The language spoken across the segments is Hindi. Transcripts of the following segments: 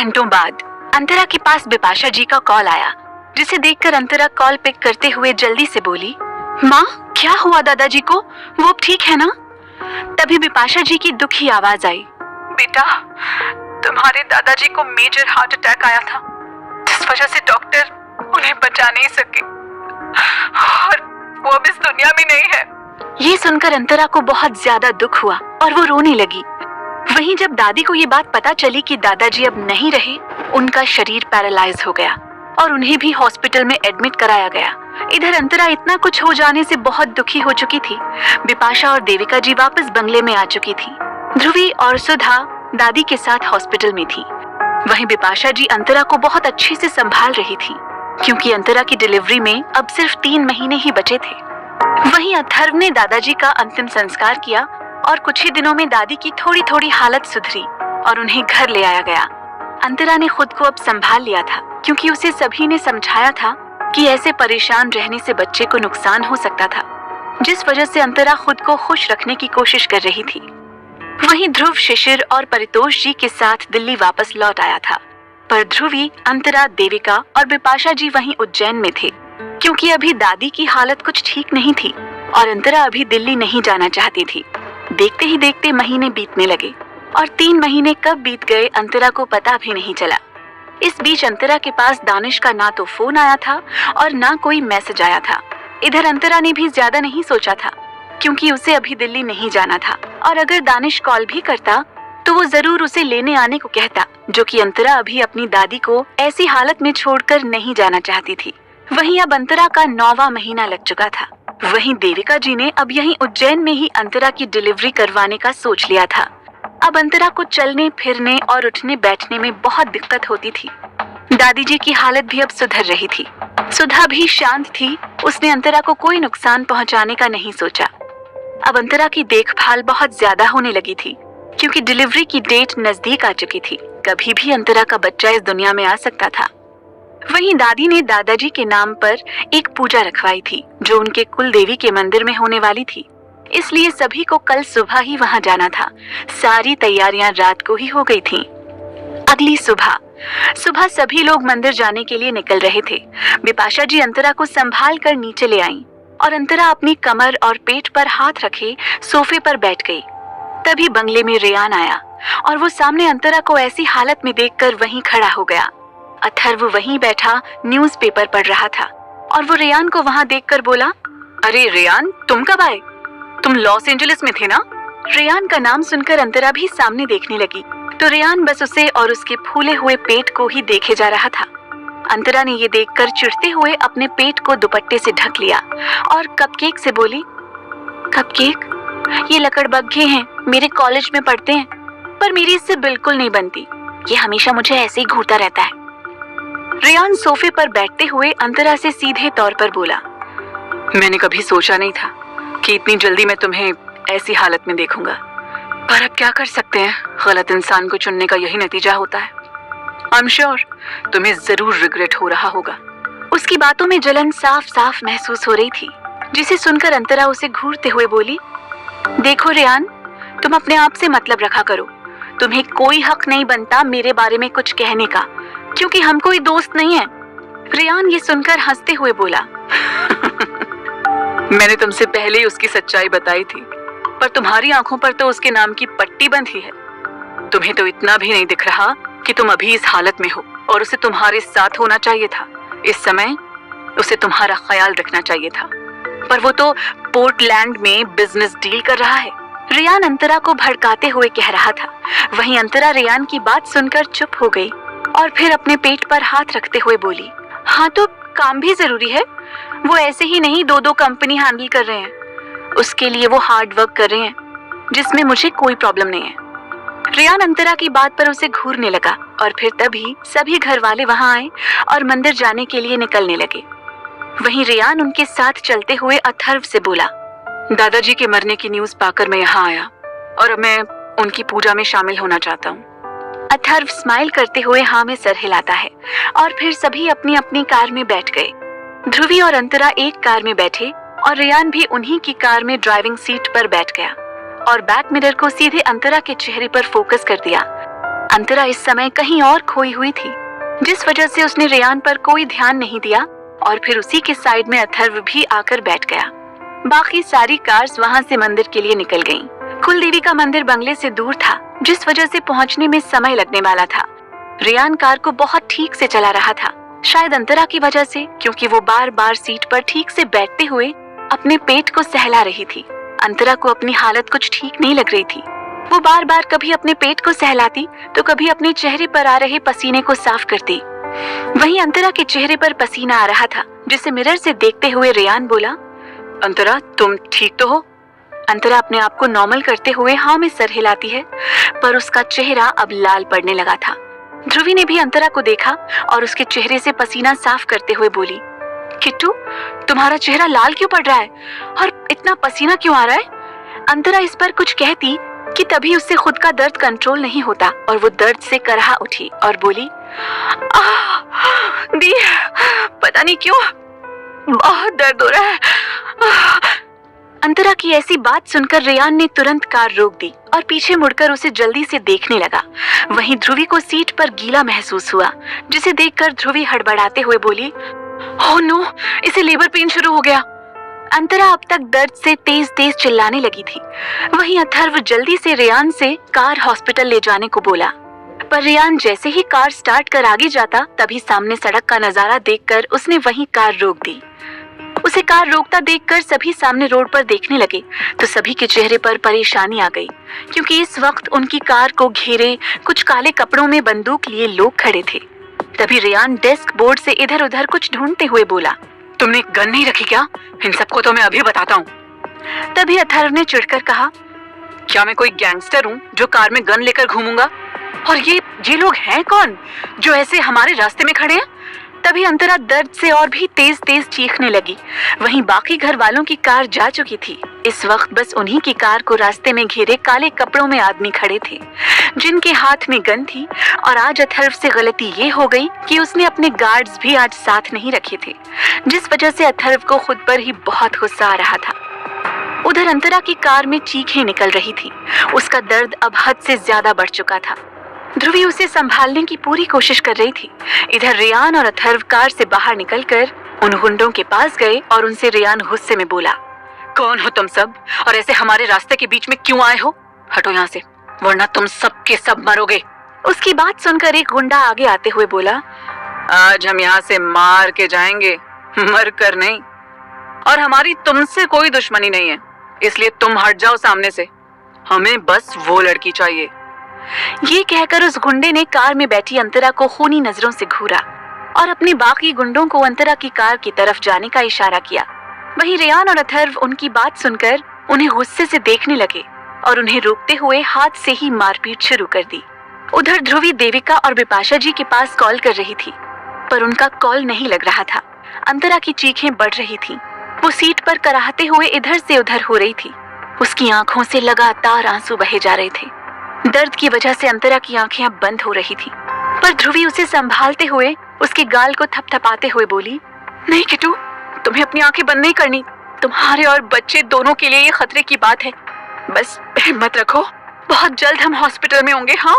घंटों बाद अंतरा के पास बिपाशा जी का कॉल आया, जिसे देखकर अंतरा कॉल पिक करते हुए जल्दी से बोली, माँ क्या हुआ दादाजी को, वो अब ठीक है ना? तभी बिपाशा जी की दुखी आवाज आई, बेटा तुम्हारे दादाजी को मेजर हार्ट अटैक आया था, जिस वजह से डॉक्टर उन्हें बचा नहीं सके और वो अब इस दुनिया में नहीं है। ये सुनकर अंतरा को बहुत ज्यादा दुख हुआ और वो रोने लगी। वहीं जब दादी को ये बात पता चली कि दादाजी अब नहीं रहे, उनका शरीर पैरालाइज हो गया और उन्हें भी हॉस्पिटल में एडमिट कराया गया। इधर अंतरा इतना कुछ हो जाने से बहुत दुखी हो चुकी थी। बिपाशा और देविका जी वापस बंगले में आ चुकी थी। ध्रुवी और सुधा दादी के साथ हॉस्पिटल में थी। वहीं बिपाशा जी अंतरा को बहुत अच्छे से संभाल रही थी, क्योंकि अंतरा की डिलीवरी में अब सिर्फ 3 महीने ही बचे थे। वहीं अथर्व ने दादाजी का अंतिम संस्कार किया और कुछ ही दिनों में दादी की थोड़ी थोड़ी हालत सुधरी और उन्हें घर ले आया गया। अंतरा ने खुद को अब संभाल लिया था, क्योंकि उसे सभी ने समझाया था कि ऐसे परेशान रहने से बच्चे को नुकसान हो सकता था, जिस वजह से अंतरा खुद को खुश रखने की कोशिश कर रही थी। वहीं ध्रुव शिशिर और परितोष जी के साथ दिल्ली वापस लौट आया था, पर ध्रुवी, अंतरा, देविका और बिपाशा जी वहीं उज्जैन में थे, क्योंकि अभी दादी की हालत कुछ ठीक नहीं थी और अंतरा अभी दिल्ली नहीं जाना चाहती थी। देखते ही देखते महीने बीतने लगे और 3 महीने कब बीत गए अंतरा को पता भी नहीं चला। इस बीच अंतरा के पास दानिश का ना तो फोन आया था और ना कोई मैसेज आया था। इधर अंतरा ने भी ज्यादा नहीं सोचा था, क्योंकि उसे अभी दिल्ली नहीं जाना था और अगर दानिश कॉल भी करता तो वो जरूर उसे लेने आने को कहता, जो कि अंतरा अभी अपनी दादी को ऐसी हालत में छोड़कर नहीं जाना चाहती थी। वहीं अब अंतरा का 9वां महीना लग चुका था। वहीं देविका जी ने अब यहीं उज्जैन में ही अंतरा की डिलीवरी करवाने का सोच लिया था। अब अंतरा को चलने फिरने और उठने बैठने में बहुत दिक्कत होती थी। दादी जी की हालत भी अब सुधर रही थी। सुधा भी शांत थी, उसने अंतरा को कोई नुकसान पहुंचाने का नहीं सोचा। अब अंतरा की देखभाल बहुत ज्यादा होने लगी थी, क्योंकि डिलीवरी की डेट नजदीक आ चुकी थी। कभी भी अंतरा का बच्चा इस दुनिया में आ सकता था। वहीं दादी ने दादाजी के नाम पर एक पूजा रखवाई थी, जो उनके कुल देवी के मंदिर में होने वाली थी। इसलिए सभी को कल सुबह ही वहां जाना था। सारी तैयारियां रात को ही हो गई थीं। अगली सुबह सभी लोग मंदिर जाने के लिए निकल रहे थे। बिपाशा जी अंतरा को संभाल कर नीचे ले आईं और अंतरा अपनी कमर और पेट पर हाथ रखे सोफे पर बैठ गई। तभी बंगले में रेयान आया और वो सामने अंतरा को ऐसी हालत में देखकर वहीं खड़ा हो गया। अथर्व वहीं बैठा न्यूज़पेपर पढ़ रहा था और वो रेयान को वहां देखकर बोला, अरे रेयान, तुम कब आए? तुम लॉस एंजलिस में थे ना? रेयान का नाम सुनकर अंतरा भी सामने देखने लगी, तो रेयान बस उसे और उसके फूले हुए पेट को ही देखे जा रहा था। अंतरा ने ये देखकर चिढ़ते हुए अपने पेट को दुपट्टे से ढक लिया और कपकेक से बोली, कपकेक, ये लकड़बग्घे हैं, मेरे कॉलेज में पढ़ते हैं, पर मेरी इससे बिल्कुल नहीं बनती। ये हमेशा मुझे ऐसे ही घूरता रहता है। रेयान सोफे पर बैठते हुए अंतरा से सीधे तौर पर बोला, मैंने कभी सोचा नहीं था कि इतनी जल्दी मैं तुम्हें ऐसी हालत में देखूंगा, पर अब क्या कर सकते हैं, गलत इंसान को चुनने का यही नतीजा होता है। आई एम श्योर तुम्हें जरूर रिग्रेट हो रहा होगा। उसकी बातों में जलन साफ साफ महसूस हो रही थी, जिसे सुनकर अंतरा उसे घूरते हुए बोली, देखो रेयान, तुम अपने आप से मतलब रखा करो। तुम्हें कोई हक नहीं बनता मेरे बारे में कुछ कहने का, क्योंकि हम कोई दोस्त नहीं है। रेयान ये सुनकर हंसते हुए बोला, मैंने तुमसे पहले ही उसकी सच्चाई बताई थी, पर तुम्हारी आंखों पर तो उसके नाम की पट्टी बंधी है। तुम्हें तो इतना भी नहीं दिख रहा कि तुम अभी इस हालत में हो और उसे तुम्हारे साथ होना चाहिए था। इस समय उसे तुम्हारा ख्याल रखना चाहिए था, पर वो तो पोर्टलैंड में बिजनेस डील कर रहा है। रेयान अंतरा को भड़काते हुए कह रहा था। वहीं अंतरा रेयान की बात सुनकर चुप हो गई और फिर अपने पेट पर हाथ रखते हुए बोली, हाँ तो काम भी जरूरी है। वो ऐसे ही नहीं 2-2 कंपनी हैंडल कर रहे हैं। उसके लिए वो हार्ड वर्क कर रहे हैं, जिसमें मुझे कोई प्रॉब्लम नहीं है। रेयान अंतरा की बात पर उसे घूरने लगा और फिर तभी सभी घर वाले वहां आए और मंदिर जाने के लिए निकलने लगे। वहीं रेयान उनके साथ चलते हुए अथर्व से बोला, दादाजी के मरने की न्यूज पाकर मैं यहाँ आया और अब मैं उनकी पूजा में शामिल होना चाहता हूँ। अथर्व स्माइल करते हुए हाँ में सर हिलाता है और फिर सभी अपनी अपनी कार में बैठ गए। ध्रुवी और अंतरा एक कार में बैठे और रेयान भी उन्हीं की कार में ड्राइविंग सीट पर बैठ गया और बैक मिरर को सीधे अंतरा के चेहरे पर फोकस कर दिया। अंतरा इस समय कहीं और खोई हुई थी, जिस वजह से उसने रेयान पर कोई ध्यान नहीं दिया और फिर उसी के साइड में अथर्व भी आकर बैठ गया। बाकी सारी कार्स वहां से मंदिर के लिए निकल गईं। कुलदेवी का मंदिर बंगले से दूर था, जिस वजह से पहुंचने में समय लगने वाला था। रेयान कार को बहुत ठीक से चला रहा था, शायद अंतरा की वजह से, क्योंकि वो बार बार सीट पर ठीक से बैठते हुए अपने पेट को सहला रही थी। अंतरा को अपनी हालत कुछ ठीक नहीं लग रही थी। वो बार बार कभी अपने पेट को सहलाती तो कभी अपने चेहरे पर आ रहे पसीने को साफ करती। वहीं अंतरा के चेहरे पर पसीना आ रहा था, जिसे मिरर से देखते हुए रेयान बोला, अंतरा तुम ठीक तो हो? अंतरा अपने आप को नॉर्मल करते हुए हाँ में सर हिलाती है, पर उसका चेहरा अब लाल पड़ने लगा था। ध्रुवी ने भी अंतरा को देखा और उसके चेहरे से पसीना साफ करते हुए बोली, किट्टू तुम्हारा चेहरा लाल क्यों पड़ रहा है और इतना पसीना क्यों आ रहा है? अंतरा इस पर कुछ कहती कि तभी उससे खुद का दर्द कंट्रोल नहीं होता और वो दर्द से करहा उठी और बोली, दी पता नहीं क्यों बहुत दर्द हो रहा है। अंतरा की ऐसी बात सुनकर रेयान ने तुरंत कार रोक दी और पीछे मुड़कर उसे जल्दी से देखने लगा। वहीं ध्रुवी को सीट पर गीला महसूस हुआ, जिसे देखकर ध्रुवी हड़बड़ाते हुए बोली, ओह नो, इसे लेबर पेन शुरू हो गया। अंतरा अब तक दर्द से तेज तेज चिल्लाने लगी थी। वहीं अथर्व जल्दी से रेयान से कार हॉस्पिटल ले जाने को बोला, पर रेयान जैसे ही कार स्टार्ट कर आगे जाता तभी सामने सड़क का नजारा देखकर उसने वहीं कार रोक दी। उसे कार रोकता देखकर सभी सामने रोड पर देखने लगे तो सभी के चेहरे पर परेशानी आ गई, क्योंकि इस वक्त उनकी कार को घेरे कुछ काले कपड़ों में बंदूक लिए लोग खड़े थे। तभी रेयान डेस्क बोर्ड से इधर उधर कुछ ढूंढते हुए बोला, तुमने गन नहीं रखी क्या? इन सबको तो मैं अभी बताता हूँ। तभी अथर्व ने चिढ़कर कहा, क्या मैं कोई गैंगस्टर हूँ जो कार में गन लेकर घूमूंगा? और ये लोग हैं कौन जो ऐसे हमारे रास्ते में खड़े हैं? तभी अंतरा दर्द से और भी तेज तेज चीखने लगी। वहीं बाकी घर वालों की कार जा चुकी थी। इस वक्त बस उन्हीं की कार को रास्ते में घेरे काले कपड़ों में आदमी खड़े थे, जिनके हाथ में गन थी। और आज अथर्व से गलती ये हो गई कि उसने अपने गार्ड्स भी आज साथ नहीं रखे थे, जिस वजह से अथर्व को खुद पर ही बहुत गुस्सा आ रहा था। उधर अंतरा की कार में चीखें निकल रही थी। उसका दर्द अब हद से ज्यादा बढ़ चुका था। ध्रुवी उसे संभालने की पूरी कोशिश कर रही थी। इधर रेयान और अथर्व कार से बाहर निकलकर उन गुंडों के पास गए और उनसे रेयान गुस्से में बोला, कौन हो तुम सब और ऐसे हमारे रास्ते के बीच में क्यों आए हो? हटो यहाँ से, वरना तुम सब के सब मरोगे। उसकी बात सुनकर एक गुंडा आगे आते हुए बोला, आज हम यहाँ से मार के जाएंगे, मर कर नहीं। और हमारी तुमसे कोई दुश्मनी नहीं है, इसलिए तुम हट जाओ सामने से। हमें बस वो लड़की चाहिए। ये कहकर उस गुंडे ने कार में बैठी अंतरा को खूनी नजरों से घूरा और अपने बाकी गुंडों को अंतरा की कार की तरफ जाने का इशारा किया। वहीं रेयान और अथर्व उनकी बात सुनकर उन्हें गुस्से से देखने लगे और उन्हें रोकते हुए हाथ से ही मारपीट शुरू कर दी। उधर ध्रुवी देविका और बिपाशा जी के पास कॉल कर रही थी, पर उनका कॉल नहीं लग रहा था। अंतरा की चीखें बढ़ रही थी। वो सीट पर कराहते हुए इधर से उधर हो रही थी। उसकी आंखों से लगातार आंसू बहे जा रहे थे। दर्द की वजह से अंतरा की आंखें अब बंद हो रही थी, पर ध्रुवी उसे संभालते हुए उसके गाल को थपथपाते हुए बोली, नहीं किट्टू, तुम्हें अपनी आंखें बंद नहीं करनी। तुम्हारे और बच्चे दोनों के लिए ये खतरे की बात है। बस हिम्मत रखो, बहुत जल्द हम हॉस्पिटल में होंगे। हाँ।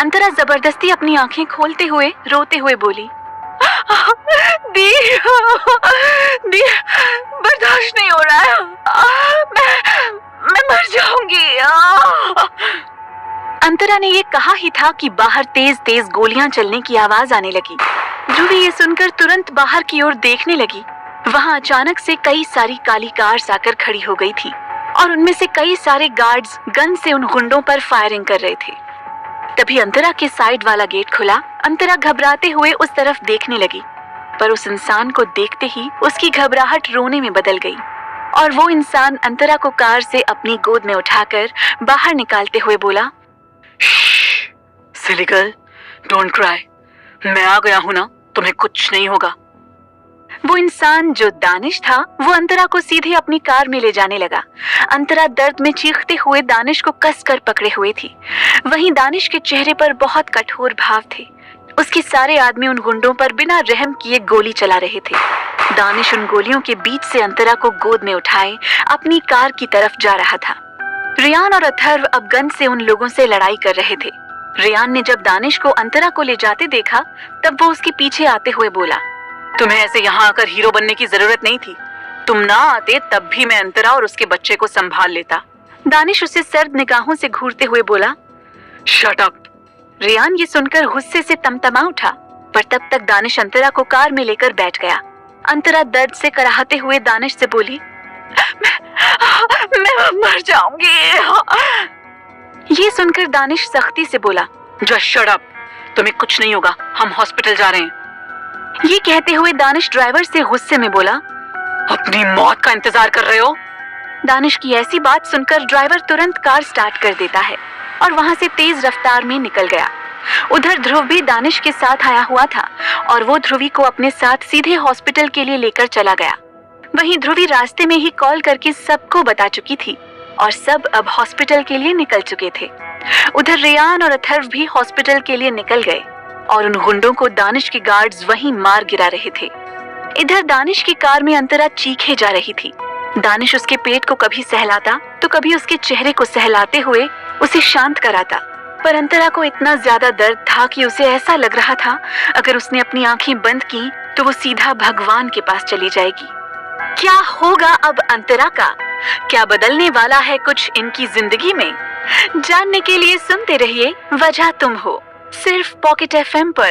अंतरा जबरदस्ती अपनी आंखें खोलते हुए रोते हुए बोली, दी बर्दाश्त नहीं हो रहा है। मैं मर जाऊंगी। अंतरा ने ये कहा ही था कि बाहर तेज तेज गोलियां चलने की आवाज आने लगी। ध्रुवी ये सुनकर तुरंत बाहर की ओर देखने लगी। वहां अचानक से कई सारी काली कार्स आकर खड़ी हो गई थी और उनमें से कई सारे गार्ड्स गन से उन गुंडों पर फायरिंग कर रहे थे। तभी अंतरा के साइड वाला गेट खुला। अंतरा घबराते हुए उस तरफ देखने लगी, पर उस इंसान को देखते ही उसकी घबराहट रोने में बदल गई और वो इंसान अंतरा को कार से अपनी गोद में उठाकर बाहर निकालते हुए बोला, सिली गर्ल, डोंट क्राई, मैं आ गया हूं ना, तुम्हें कुछ नहीं होगा। वो इंसान जो दानिश था, वो अंतरा को सीधे अपनी कार में ले जाने लगा। अंतरा दर्द में चीखते हुए दानिश को कसकर पकड़े हुए थी। वहीं दानिश के चेहरे पर बहुत कठोर भाव थे। उसके सारे आदमी उन गुंडों पर बिना रहम किए गोली चला रहे थे। दानिश उन गोलियों के बीच से अंतरा को गोद में उठाए अपनी कार की तरफ जा रहा था। रेयान और अथर्व अब गन से उन लोगों से लड़ाई कर रहे थे। रेयान ने जब दानिश को अंतरा को ले जाते देखा तब वो उसके पीछे आते हुए बोला, तुम्हें ऐसे यहाँ आकर हीरो बनने की जरूरत नहीं थी। तुम ना आते तब भी मैं अंतरा और उसके बच्चे को संभाल लेता। दानिश उसे सर्द निगाहों से घूरते हुए बोला, शट अप। रेयान ये सुनकर गुस्से से तमतमा उठा, पर तब तक दानिश अंतरा को कार में लेकर बैठ गया। अंतरा दर्द से कराहते हुए दानिश से बोली, मैं मर जाऊंगी। ये सुनकर दानिश सख्ती से बोला, जस्ट शट अप, तुम्हें कुछ नहीं होगा, हम हॉस्पिटल जा रहे हैं। ये कहते हुए दानिश ड्राइवर से गुस्से में बोला, अपनी मौत का इंतजार कर रहे हो? दानिश की ऐसी बात सुनकर ड्राइवर तुरंत कार स्टार्ट कर देता है और वहां से तेज रफ्तार में निकल गया। उधर ध्रुव भी दानिश के साथ आया हुआ था और वो ध्रुवी को अपने साथ सीधे हॉस्पिटल के लिए लेकर चला गया। वहीं ध्रुवी रास्ते में ही कॉल करके सबको बता चुकी थी और सब अब हॉस्पिटल के लिए निकल चुके थे। उधर रेयान और अथर्व भी हॉस्पिटल के लिए निकल गए और उन गुंडों को दानिश के गार्ड्स वहीं मार गिरा रहे थे। इधर दानिश की कार में अंतरा चीखे जा रही थी। दानिश उसके पेट को कभी सहलाता तो कभी उसके चेहरे को सहलाते हुए उसे शांत कराता, पर अंतरा को इतना ज्यादा दर्द था कि उसे ऐसा लग रहा था अगर उसने अपनी आंखें बंद की तो वो सीधा भगवान के पास चली जाएगी। क्या होगा अब अंतरा का? क्या बदलने वाला है कुछ इनकी जिंदगी में? जानने के लिए सुनते रहिए वजह तुम हो, सिर्फ पॉकेट FM पर।